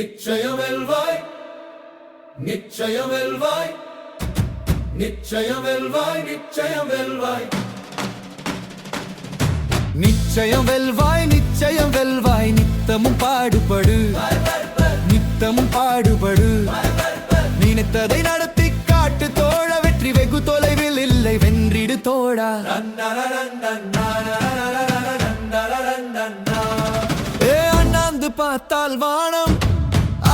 நிச்சயம் வெல்வாய், நிச்சயம் வெல்வாய், நிச்சயம் வெல்வாய், நிச்சயம் வெல்வாய், நிச்சயம் வெல்வாய், நிச்சயம் வெல்வாய். நித்தமும் பாடுபடு, நித்தமும் பாடுபடு. நினைத்ததை நடத்தி காட்டு தோழ, வெற்றி வெகு தொலைவில் இல்லை, வென்றிடு தோழா. ஏ அண்ணாந்து பார்த்தால் வானம்,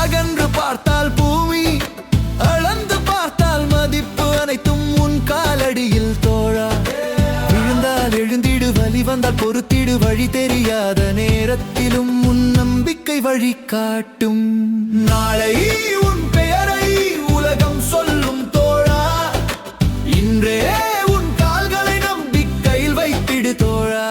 அகன்று பார்த்தால் பூமி, அளந்து பார்த்தால் மதிப்பு அனைத்தும் உன் காலடியில் தோழா. விழுந்தால் எழுந்திடு, வலி வந்தால் பொறுத்திடு, வழி தெரியாத நேரத்திலும் உன் நம்பிக்கை வழி காட்டும். நாளை உன் பெயரை உலகம் சொல்லும் தோழா, இன்றே உன் கால்களை நம்பிக்கையில் வைத்திடு தோழா.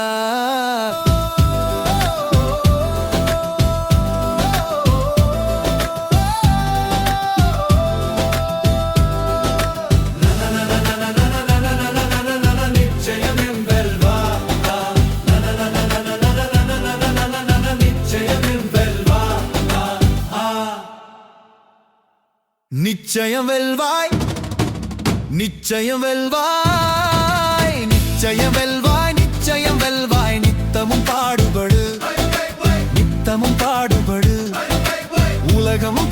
நிச்சயம் வெல்வாய், நிச்சயம் வெல்வாய், நிச்சயம் வெல்வாய், நிச்சயம் வெல்வாய். நித்தமும் பாடுபடு, நித்தமும் பாடுபடு. உலகமும்